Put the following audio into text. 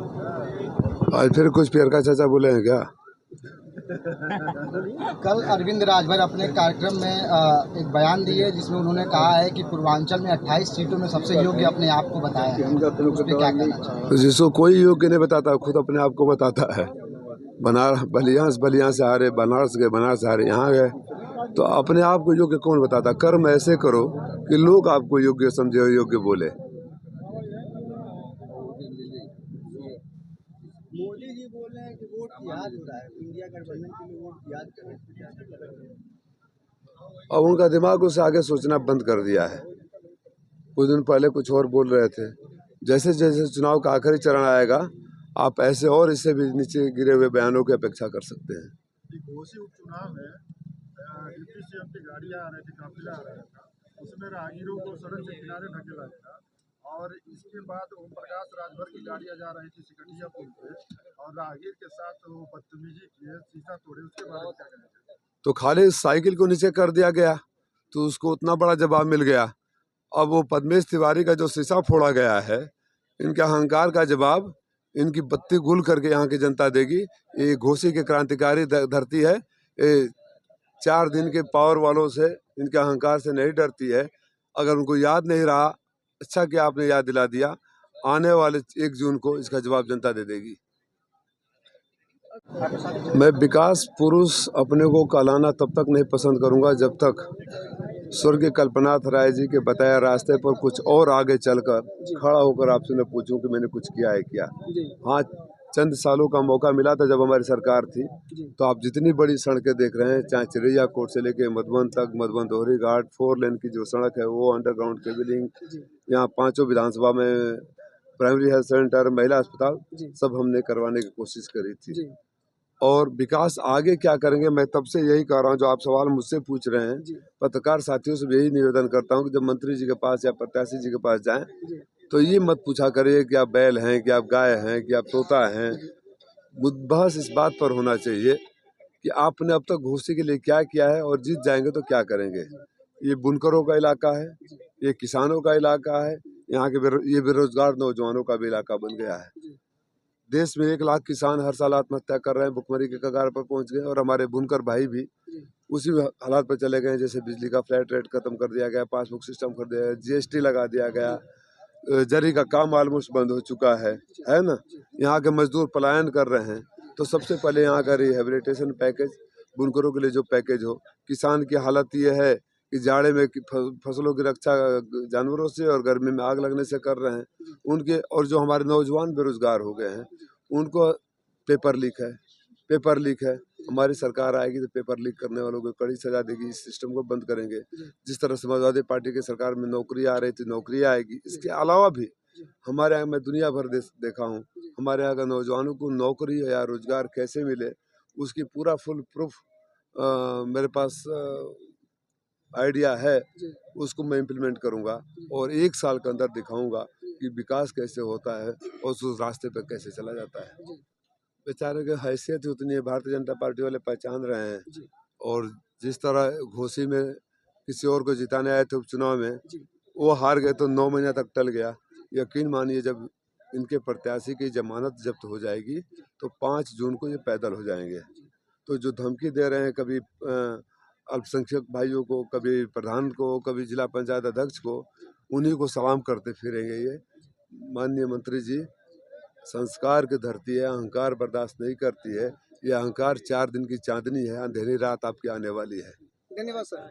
आज फिर कुछ पियर का चाचा बोले हैं क्या? कल अरविंद राजभर अपने कार्यक्रम में एक बयान दिए जिसमें उन्होंने कहा है कि पूर्वांचल में 28 सीटों में सबसे योग्य अपने आप को बताया है। उस पर क्या कहना चाहिए? तो जिसको कोई योग्य नहीं बताता, खुद अपने आप को बताता है। बलिया से हारे, बनारस गए, बनारस से हारे, यहाँ गए, तो अपने आप को योग्य कौन बताता? कर्म ऐसे करो कि लोग आपको योग्य समझे और योग्य बोले। मोदी जी बोल रहे हैं कि वोट याद हो रहा है, इंडिया गठबंधन के लिए वोट याद कर रहे हैं। अब उनका दिमाग उससे आगे सोचना बंद कर दिया है। कुछ दिन पहले कुछ और बोल रहे थे। जैसे जैसे चुनाव का आखिरी चरण आएगा, आप ऐसे और इससे भी नीचे गिरे हुए बयानों की अपेक्षा कर सकते हैं। घोसी उपचुनाव में डिप्टी सीएम की गाड़ियां आ रही थी, काफिला आ रहा था, उसमें राहगीरों को सड़क के किनारे ढकेला गया। और इसके बाद ओम प्रकाश राजभर की गाड़ियां जा रही थी सिकटिया पुल पे और राहगीर के साथ वो बदतमीजी किए, शीशा तोड़े। उसके बारे में क्या कहना चाहिए? तो खाली साइकिल को नीचे कर दिया गया तो उसको उतना बड़ा जवाब मिल गया। अब वो पद्मेश तिवारी का जो शीशा फोड़ा गया है, इनके अहंकार का जवाब इनकी बत्ती गुल करके यहाँ की जनता देगी। ये घोसी की क्रांतिकारी धरती है। ये 4 दिन के पावर वालों से, इनके अहंकार से नहीं डरती है। अगर उनको याद नहीं रहा, अच्छा कि आपने याद दिला दिया। आने वाले 1 जून को इसका जवाब जनता दे देगी। मैं विकास पुरुष अपने को कहलाना तब तक नहीं पसंद करूंगा जब तक स्वर्गीय कल्पनाथ राय जी के बताया रास्ते पर कुछ और आगे चलकर खड़ा होकर आपसे मैं पूछूं कि मैंने कुछ किया है क्या। हाँ, चंद सालों का मौका मिला था जब हमारी सरकार थी, तो आप जितनी बड़ी सड़कें देख रहे हैं, चाहे चिरैया कोट से लेके मधुबन तक, मधुबन दोहरी घाट 4 लेन की जो सड़क है वो, अंडरग्राउंड केबलिंग, यहाँ 5 विधानसभा में प्राइमरी हेल्थ सेंटर, महिला अस्पताल, सब हमने करवाने की कोशिश करी थी। और विकास आगे क्या करेंगे, मैं तब से यही कह रहा हूँ जो आप सवाल मुझसे पूछ रहे हैं। पत्रकार साथियों से यही निवेदन करता हूँ कि जब मंत्री जी के पास या प्रत्याशी जी के पास जाएं तो ये मत पूछा करिए कि आप बैल हैं, कि आप गाय हैं, कि आप तोता हैं। बहस इस बात पर होना चाहिए कि आपने अब तक घोसी के लिए क्या किया है और जीत जाएंगे तो क्या करेंगे। ये बुनकरों का इलाका है, ये किसानों का इलाका है, यहाँ के ये बेरोजगार नौजवानों का भी इलाका बन गया है। देश में 1 लाख किसान हर साल आत्महत्या कर रहे हैं, भुखमरी के कगार पर पहुंच गए। और हमारे बुनकर भाई भी उसी हालात पर चले गए, जैसे बिजली का फ्लैट रेट खत्म कर दिया गया, पासबुक सिस्टम कर दिया गया, जीएसटी लगा दिया गया, जरी का काम ऑलमोस्ट बंद हो चुका है ना। यहाँ के मजदूर पलायन कर रहे हैं। तो सबसे पहले यहाँ का रिहेबिलिटेशन पैकेज, बुनकरों के लिए जो पैकेज हो। किसान की हालत ये है कि जाड़े में फसलों की रक्षा जानवरों से और गर्मी में आग लगने से कर रहे हैं उनके। और जो हमारे नौजवान बेरोजगार हो गए हैं उनको पेपर लीक है। हमारी सरकार आएगी तो पेपर लीक करने वालों को कड़ी सजा देगी, इस सिस्टम को बंद करेंगे। जिस तरह समाजवादी पार्टी की सरकार में नौकरी आ रही थी, नौकरी आएगी। इसके अलावा भी हमारे यहाँ, मैं दुनिया भर देखा हूँ, हमारे यहाँ का नौजवानों को नौकरी या रोजगार कैसे मिले उसकी पूरा फुल प्रूफ मेरे पास आइडिया है। उसको मैं इम्प्लीमेंट करूंगा और 1 साल के अंदर दिखाऊंगा कि विकास कैसे होता है और उस रास्ते पर कैसे चला जाता है। बेचारे की हैसियत उतनी है, भारतीय जनता पार्टी वाले पहचान रहे हैं। और जिस तरह घोसी में किसी और को जिताने आए थे उपचुनाव में, वो हार गए तो 9 महीने तक टल गया। यकीन मानिए जब इनके प्रत्याशी की जमानत जब्त हो जाएगी तो 5 जून को ये पैदल हो जाएंगे। तो जो धमकी दे रहे हैं, कभी अल्पसंख्यक भाइयों को, कभी प्रधान को, कभी जिला पंचायत अध्यक्ष को, उन्हीं को सलाम करते फिरेंगे ये। माननीय मंत्री जी, संस्कार की धरती है, अहंकार बर्दाश्त नहीं करती है। ये अहंकार 4 दिन की चांदनी है, अंधेरी रात आपकी आने वाली है। धन्यवाद सर।